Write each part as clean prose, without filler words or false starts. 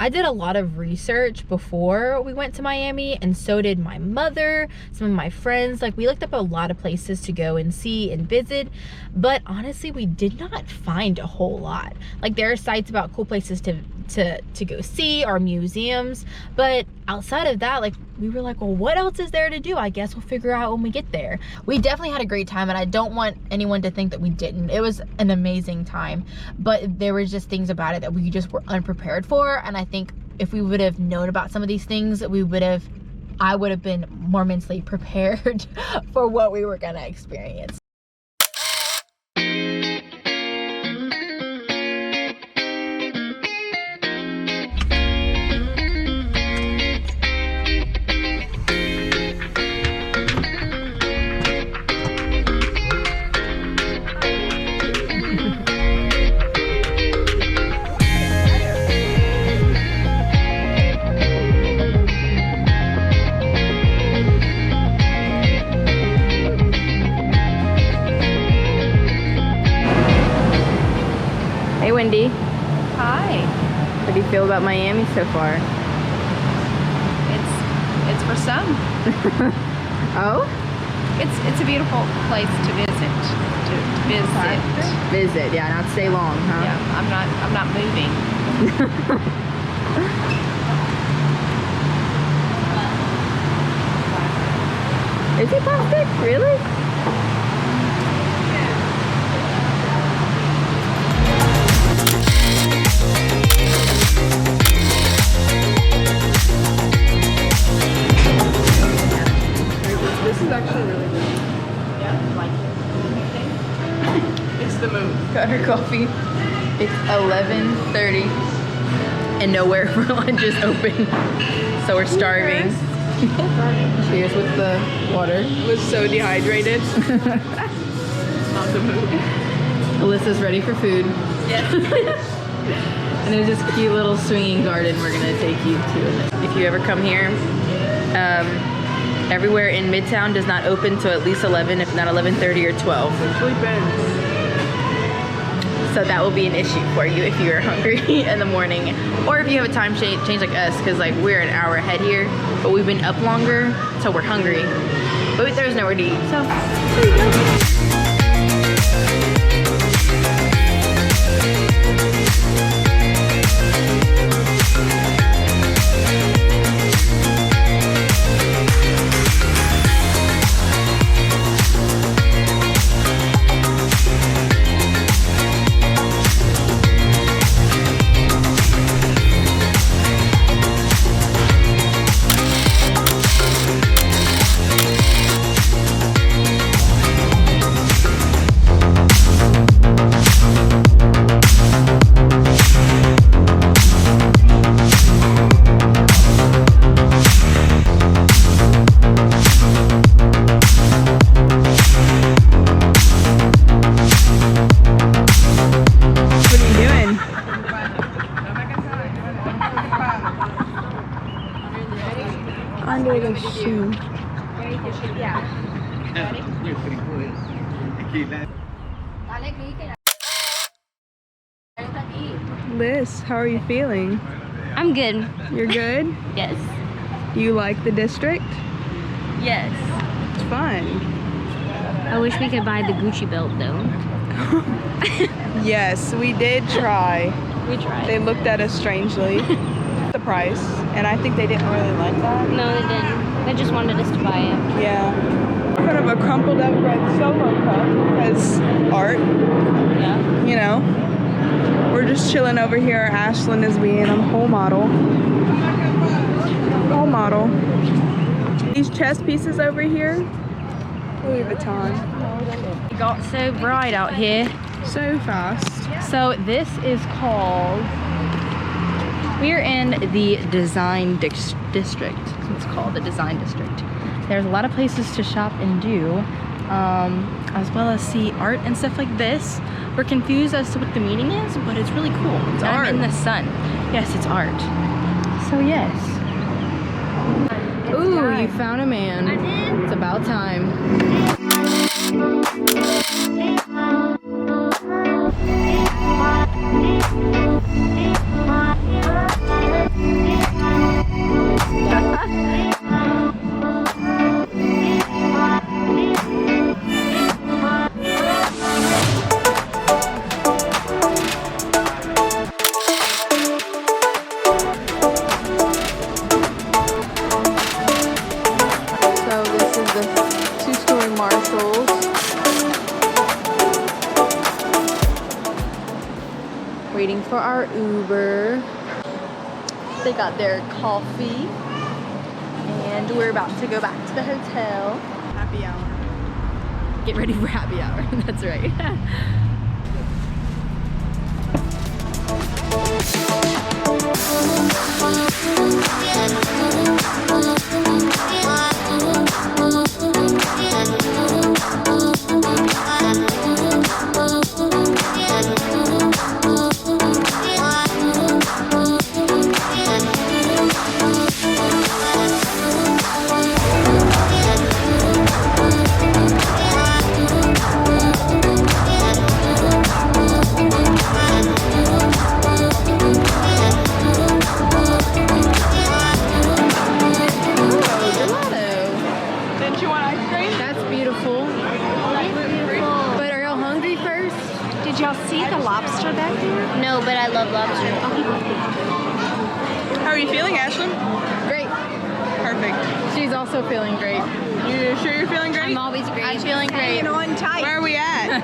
I did a lot of research before we went to Miami, and so did my mother, some of my friends. Like, we looked up a lot of places to go and see and visit, but honestly, we did not find a whole lot. Like, there are sites about cool places to go see, or museums, but outside of that, like, we were like, well, what else is there to do? I guess we'll figure out when we get there. We definitely had a great time, and I don't want anyone to think that we didn't. It was an amazing time, but there were just things about it that we just were unprepared for, and I think if we would have known about some of these things, I would have been more mentally prepared for what we were gonna experience. Hey Wendy. Hi. How do you feel about Miami so far? It's for some. Oh? It's a beautiful place to visit. Visit, yeah, not stay long, huh? Yeah, I'm not moving. Is it plastic? Really? This is actually really good. Yeah, like It's the move. Got her coffee. It's 11:30 and nowhere for lunch is open. So we're starving. Cheers with the water. Was so dehydrated. Not the move. Alyssa's ready for food. yes. And there's this cute little swinging garden we're gonna take you to. If you ever come here, everywhere in Midtown does not open till at least 11, if not 11:30 or 12. Sleep So that will be an issue for you if you are hungry in the morning, or if you have a time change like us, because like we're an hour ahead here, but we've been up longer, so we're hungry. But there's nowhere to eat, so there you go. under the shoe. Liz, how are you feeling? I'm good. You're good? Yes. Do you like the district? Yes. It's fun. I wish we could buy the Gucci belt though. Yes, we did try. We tried. They looked at us strangely. The price, and I think they didn't really like that. No, they didn't. They just wanted us to buy it. Yeah. Kind of a crumpled up red solo cup because art, Yeah. you know. We're just chilling over here. Ashlyn is being a whole model. Whole model. These chess pieces over here, Louis Vuitton. It got so bright out here. So fast. So this is called, we're in the design district. It's called the design district. There's a lot of places to shop and do, as well as see art and stuff like this. We're confused as to what the meaning is, but it's really cool. It's art. I'm in the sun. Yes, it's art. So yes. Ooh, you found a man. I did. It's about time. our Uber. They got their coffee. And we're about to go back to the hotel. Happy hour. Get ready for happy hour. That's right. Didn't you want ice cream? That's beautiful. But are y'all hungry first? Did y'all see the lobster back there? No, but I love lobster. How are you feeling, Ashlyn? Great. Perfect. She's also feeling great. You sure you're feeling great? I'm always great. I'm feeling great. on tight. Where are we at?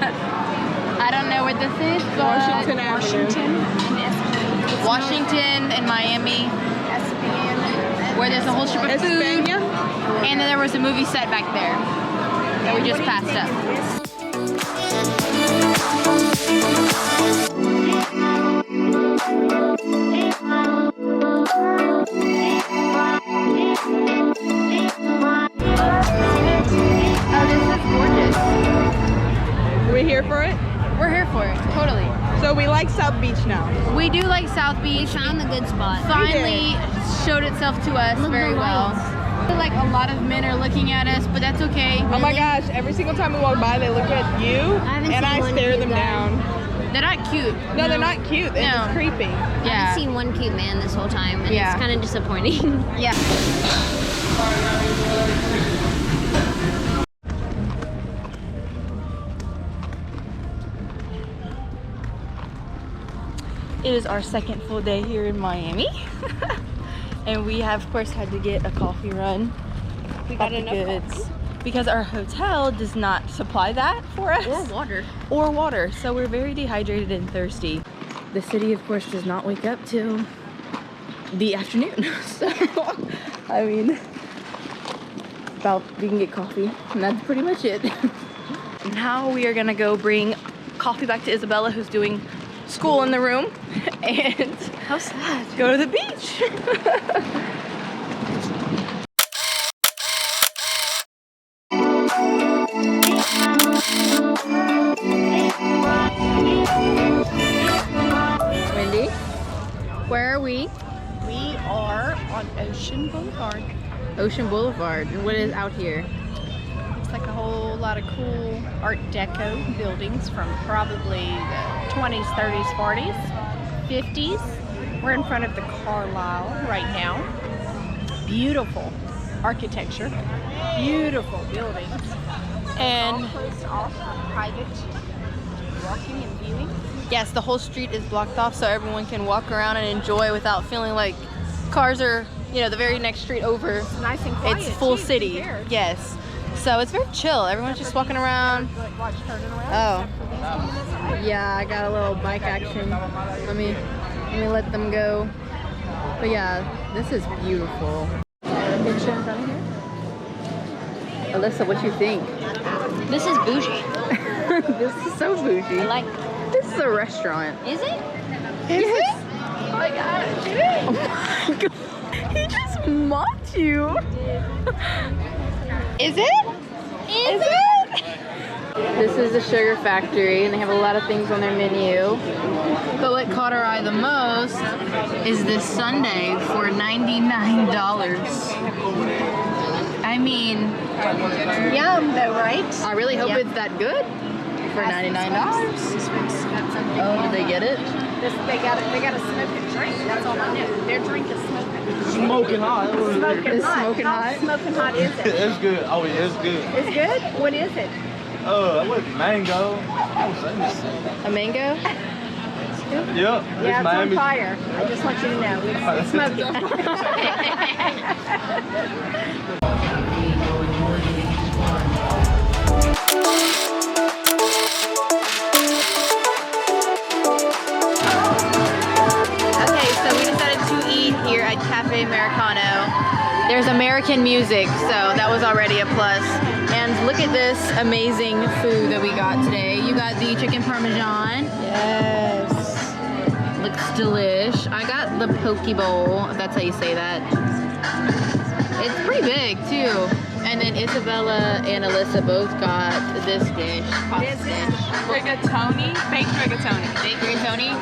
I don't know what this is, but Washington Avenue. Washington and Miami, where there's a whole strip of food, España? and then there was a movie set back there that we just passed up. Oh, this is gorgeous. Are we here for it? We're here for it, totally. So we like South Beach now. We do like South Beach. Found the good spot. Finally showed itself to us Look, very the well. lights. I feel like a lot of men are looking at us, but that's okay. Oh my gosh, every single time we walk by, they look at you haven't and seen I one stare cute them guy. down. They're not cute. No, they're not cute. They're No. just creepy. I Yeah. haven't seen one cute man this whole time, and Yeah. it's kind of disappointing. Yeah. It is our second full day here in Miami. And we have, of course, had to get a coffee run. We got of the enough goods because our hotel does not supply that for us. Or water. Or water. So we're very dehydrated and thirsty. The city, of course, does not wake up till the afternoon. So, I mean, we can get coffee, and that's pretty much it. Now we are gonna go bring coffee back to Isabella, who's doing school in the room, and How sad. go to the beach. Wendy, where are we? We are on Ocean Boulevard. Ocean Boulevard. And what is out here? It's like a whole lot of cool Art Deco buildings from probably the 20s, 30s, 40s, 50s. We're in front of the Carlisle right now. Beautiful architecture, beautiful buildings, And all closed off for private walking and viewing. yes, the whole street is blocked off so everyone can walk around and enjoy without feeling like cars are, you know, the very next street over. It's nice and quiet. It's full too, city. compared. Yes. So it's very chill. Everyone's just walking around. Watch turning around. Oh. except for these 2 minutes away. Yeah, I got a little bike action. Let me let them go. But yeah, this is beautiful. Picture in front of here. Alyssa, what you think? This is bougie. This is so bougie. I like. This is a restaurant. Is it? Is it? Oh my gosh, it is. Oh my god. He just mocked you. Is it? Is it? This is the Sugar Factory, and they have a lot of things on their menu. But what caught our eye the most is this sundae for $99. I mean, Yum, though, right? I really hope it's that good for $99. Oh, did they get it? They got a smoking drink. That's all I know. Their drink is smoking. Smoking hot. Smoking It's hot. smoking How hot? smoking hot is it? It's good. Oh yeah, it's good. It's good? What is it? What mango? Let me see. A mango? Yep. Yeah, it's on Miami. fire. I just want you to know. It's smoking. latte Americano. There's American music, so that was already a plus. And look at this amazing food that we got today. You got the chicken parmesan. Yes. Looks delish. I got the poke bowl, if that's how you say that. It's pretty big too. And then Isabella and Alyssa both got this dish. Pasta dish. Rigatoni, baked rigatoni. Baked rigatoni?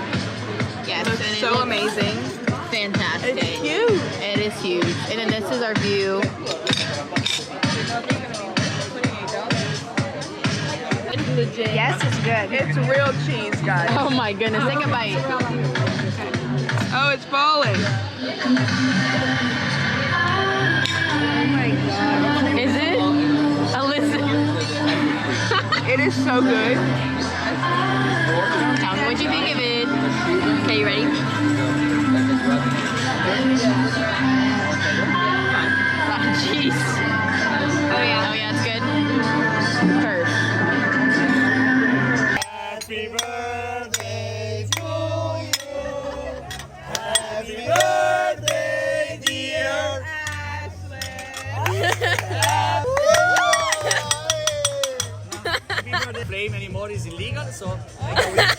Yes. Looks and it so looks amazing. fantastic. It's huge. It is huge. And then this is our view. It's legit. Yes, it's good. It's real cheese, guys. Oh my goodness. Take a bite. Oh, it's falling. Oh my god. Is it? Alyssa. It is so good. Tell me what you think of it. Okay, you ready? Oh, jeez. Oh yeah, it's good. Perfect. Happy birthday to you. Happy birthday, dear Ashley. Happy birthday. Flame anymore is illegal, so make a wish.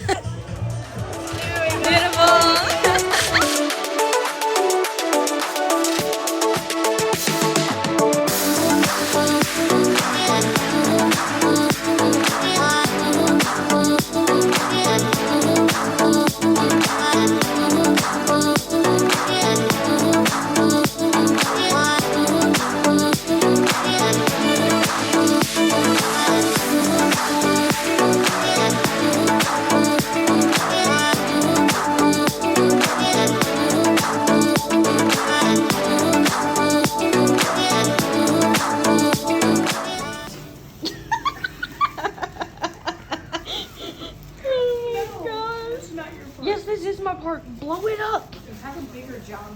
Yes, this is my part. Blow it up.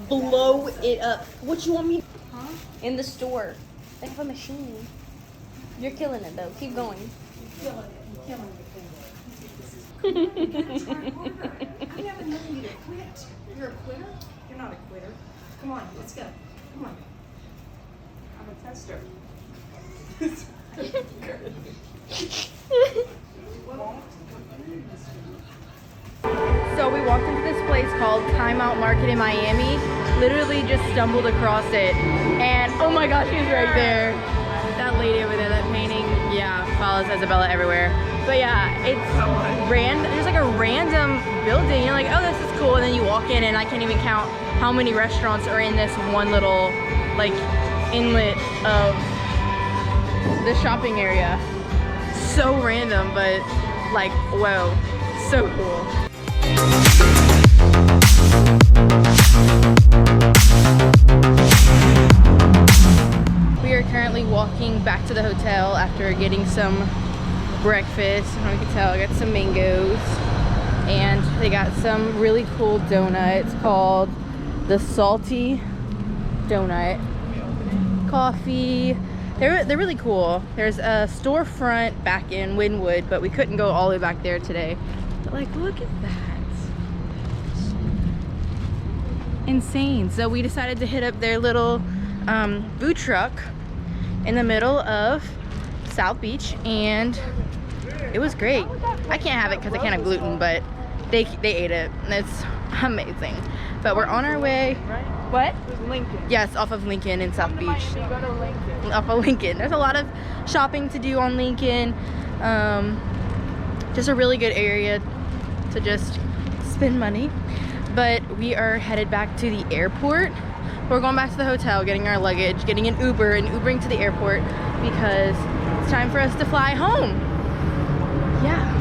Blow it up. What you want me? Huh? In the store. They have a machine. You're killing it though. Keep going. You're a quitter? You're not a quitter. Come on, let's go. Come on. I'm a tester. So we walked into this place called Time Out Market in Miami. Literally just stumbled across it. And oh my gosh, she's right there. That lady over there, that painting, yeah, follows Isabella everywhere. But yeah, it's there's like a random building. You're like, oh, this is cool. And then you walk in and I can't even count how many restaurants are in this one little like inlet of the shopping area. So random, but like, whoa, so cool. We are currently walking back to the hotel after getting some breakfast. I don't know if you can tell, I got some mangoes and they got some really cool donuts called the Salty Donut. Coffee. They're really cool. There's a storefront back in Wynwood, but we couldn't go all the way back there today. But like, look at that. Insane. So we decided to hit up their little food truck in the middle of South Beach, and it was great. I can't have it because I can't have gluten, but they ate it and it's amazing. But we're on our way. What? Lincoln. Yes, off of Lincoln in South Beach. Go to Lincoln. Off of Lincoln. There's a lot of shopping to do on Lincoln. Just a really good area to just spend money. But we are headed back to the airport. We're going back to the hotel, getting our luggage, getting an Uber and Ubering to the airport because it's time for us to fly home. Yeah.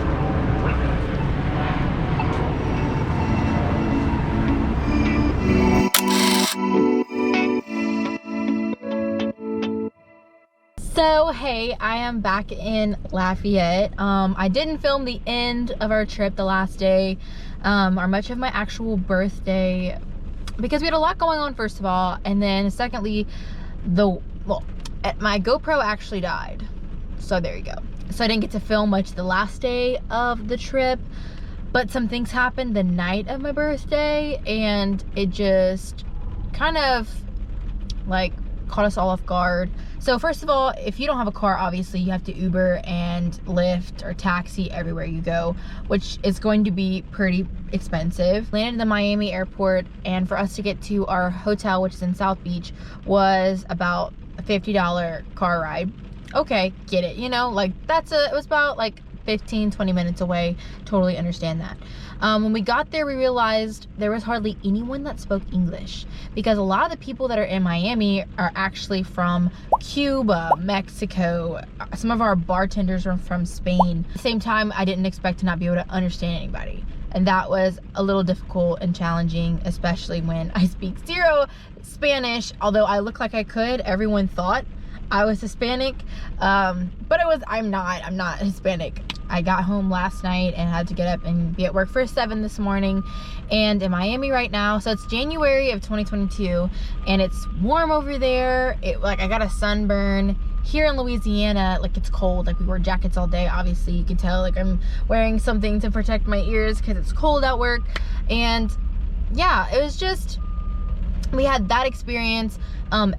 So hey, I am back in Lafayette. I didn't film the end of our trip the last day, or much of my actual birthday, because we had a lot going on, first of all, and then secondly, my GoPro actually died. So there you go. So I didn't get to film much the last day of the trip, but some things happened the night of my birthday and it just kind of like caught us all off guard. So first of all, if you don't have a car, obviously you have to Uber and Lyft or taxi everywhere you go, which is going to be pretty expensive. Landed in the Miami airport, and for us to get to our hotel, which is in South Beach, was about a $50 car ride. Okay, get it, you know, like it was about like 15-20 minutes away. Totally understand that. When we got there, we realized there was hardly anyone that spoke English, because a lot of the people that are in Miami are actually from Cuba, Mexico. Some of our bartenders are from Spain. At the same time, I didn't expect to not be able to understand anybody, and that was a little difficult and challenging, especially when I speak zero Spanish. Although I look like I could, everyone thought I was Hispanic, but I'm not Hispanic. I got home last night and had to get up and be at work for 7 this morning, and in Miami right now. So it's January of 2022, and it's warm over there. Like, I got a sunburn. Here in Louisiana, like, it's cold. Like, we wear jackets all day. Obviously, you can tell, like, I'm wearing something to protect my ears because it's cold at work. And yeah, it was just, we had that experience.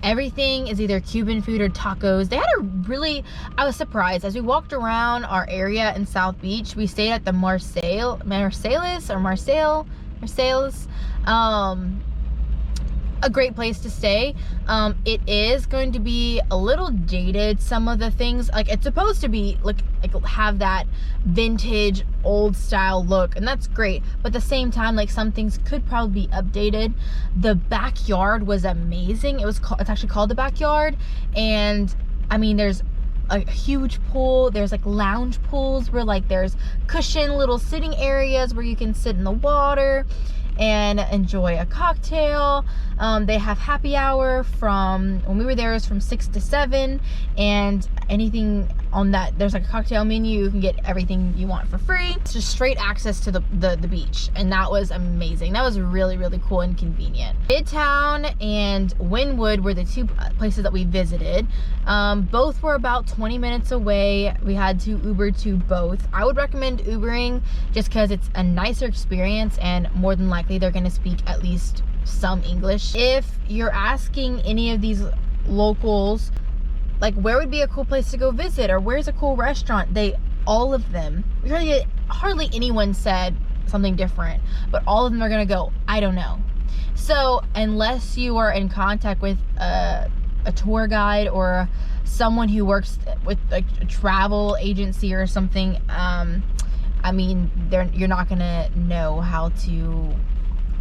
Everything is either Cuban food or tacos. They had I was surprised as we walked around our area in South Beach. We stayed at the Marseilles, a great place to stay. It is going to be a little dated. Some of the things, like, it's supposed to be like have that vintage old style look, and that's great, but at the same time, like, some things could probably be updated. The backyard was amazing. It's actually called the Backyard, and I mean, there's a huge pool. There's like lounge pools where, like, there's cushion little sitting areas where you can sit in the water and enjoy a cocktail. They have happy hour from, when we were there, it was from 6 to 7, and anything on that, there's like a cocktail menu. You can get everything you want for free. It's just straight access to the beach, and that was amazing. That was really, really cool and convenient. Midtown and Wynwood were the two places that we visited. Both were about 20 minutes away. We had to Uber to both. I would recommend Ubering just because it's a nicer experience, and more than likely they're going to speak at least some English. If you're asking any of these locals, like, where would be a cool place to go visit, or where's a cool restaurant, all of them, hardly anyone said something different, but all of them are gonna go, I don't know. So unless you are in contact with a tour guide or someone who works with like a travel agency or something, I mean, you're not gonna know how to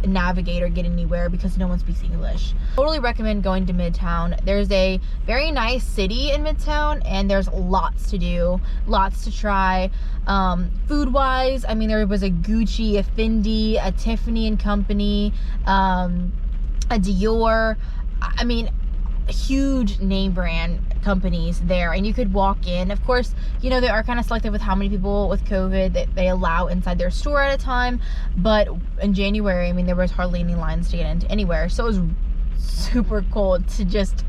navigate or get anywhere because no one speaks English. Totally recommend going to Midtown. There's a very nice city in Midtown, and there's lots to do, lots to try. Food wise, I mean, there was a Gucci, a Fendi, a Tiffany and Company, a Dior. I mean, huge name brand companies there, and you could walk in. Of course, you know, they are kind of selective with how many people with COVID that they allow inside their store at a time, but in January, I mean, there was hardly any lines to get into anywhere, so it was super cool to just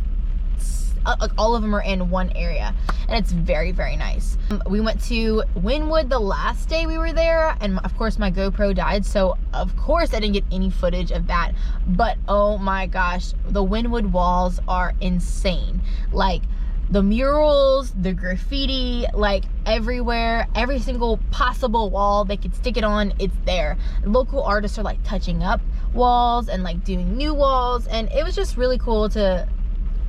all of them are in one area, and it's very, very nice. We went to Wynwood the last day we were there, and of course my GoPro died, so of course I didn't get any footage of that, but oh my gosh, the Wynwood walls are insane. Like, the murals, the graffiti, like, everywhere, every single possible wall they could stick it on, it's there. Local artists are like touching up walls and like doing new walls, and it was just really cool to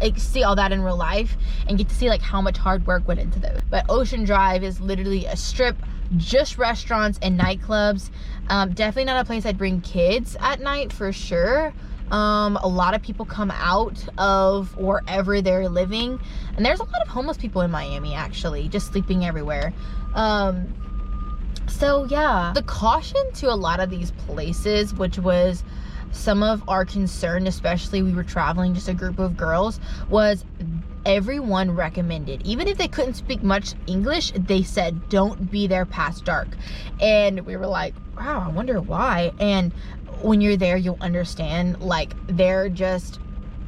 like see all that in real life and get to see like how much hard work went into those. But Ocean Drive is literally a strip, just restaurants and nightclubs. Definitely not a place I'd bring kids at night for sure. A lot of people come out of wherever they're living, and there's a lot of homeless people in Miami actually, just sleeping everywhere. So yeah, the caution to a lot of these places, which was some of our concern, especially we were traveling just a group of girls, was everyone recommended, even if they couldn't speak much English, they said don't be there past dark. And we were like, wow, I wonder why. And when you're there, you'll understand, like, they're just,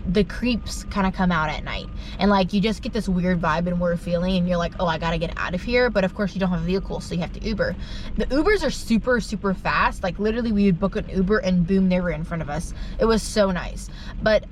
the creeps kind of come out at night, and like you just get this weird vibe and weird feeling, and you're like, oh, I gotta get out of here. But of course you don't have a vehicle, so you have to Uber. The Ubers are super, super fast. Like, literally we would book an Uber and boom, they were in front of us. It was so nice. But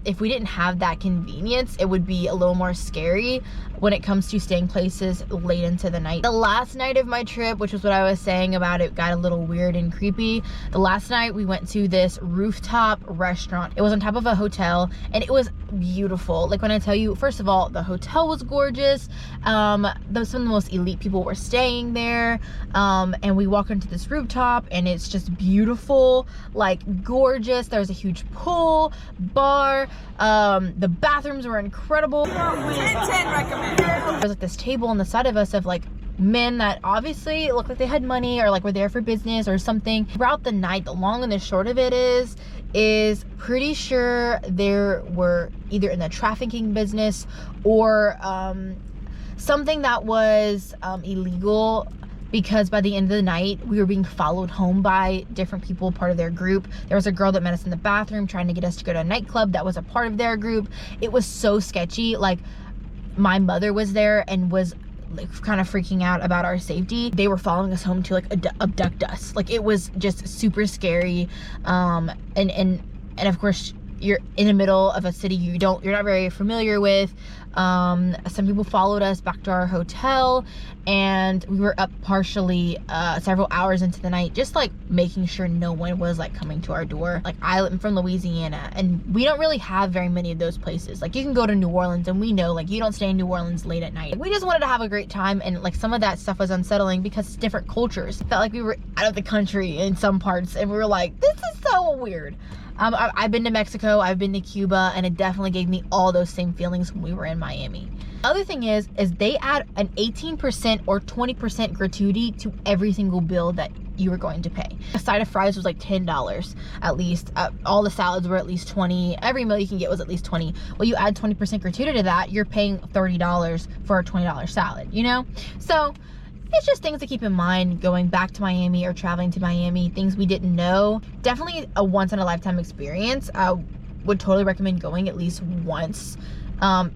if we didn't have that convenience, it would be a little more scary when it comes to staying places late into the night. The last night of my trip, which was what I was saying about it got a little weird and creepy. The last night we went to this rooftop restaurant. It was on top of a hotel and it was beautiful. Like when I tell you, first of all, the hotel was gorgeous. Some of the most elite people were staying there. And we walk into this rooftop and it's just beautiful, like gorgeous. There's a huge pool, bar, the bathrooms were incredible. 10/10 recommend. There's like this table on the side of us of like men that obviously looked like they had money or like were there for business or something. Throughout the night, the long and the short of it is pretty sure there were either in the trafficking business or something that was illegal, because by the end of the night we were being followed home by different people, part of their group. There was a girl that met us in the bathroom trying to get us to go to a nightclub that was a part of their group. It was so sketchy. Like my mother was there and was like kind of freaking out about our safety. They were following us home to like abduct us. Like it was just super scary. And of course you're in the middle of a city you're not very familiar with. Some people followed us back to our hotel and we were up partially several hours into the night, just like making sure no one was like coming to our door. Like I'm from Louisiana and we don't really have very many of those places. Like you can go to New Orleans and we know like you don't stay in New Orleans late at night. We just wanted to have a great time, and like some of that stuff was unsettling because it's different cultures. It felt like we were out of the country in some parts and we were like, this is so weird. I've been to Mexico, I've been to Cuba, and it definitely gave me all those same feelings when we were in Miami. Other thing is they add an 18% or 20% gratuity to every single bill that you were going to pay. A side of fries was like $10 at least. All the salads were at least $20. Every meal you can get was at least $20. Well, you add 20% gratuity to that, you're paying $30 for a $20 salad, you know? So it's just things to keep in mind going back to Miami or traveling to Miami, things we didn't know. Definitely a once in a lifetime experience. I would totally recommend going at least once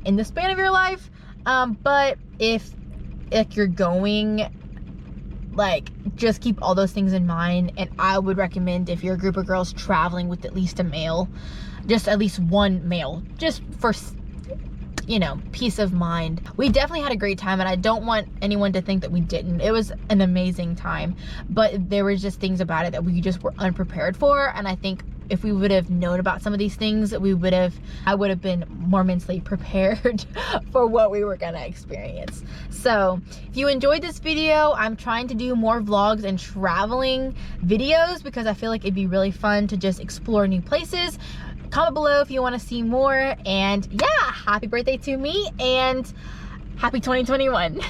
in the span of your life. But if you're going, like, just keep all those things in mind. And I would recommend, if you're a group of girls traveling with at least a male, just at least one male, just for, you know, peace of mind. We definitely had a great time and I don't want anyone to think that we didn't. It was an amazing time, but there was just things about it that we just were unprepared for. And I think if we would have known about some of these things, I would have been more mentally prepared for what we were gonna experience. So if you enjoyed this video, I'm trying to do more vlogs and traveling videos because I feel like it'd be really fun to just explore new places. Comment below if you want to see more, and yeah, happy birthday to me and happy 2021.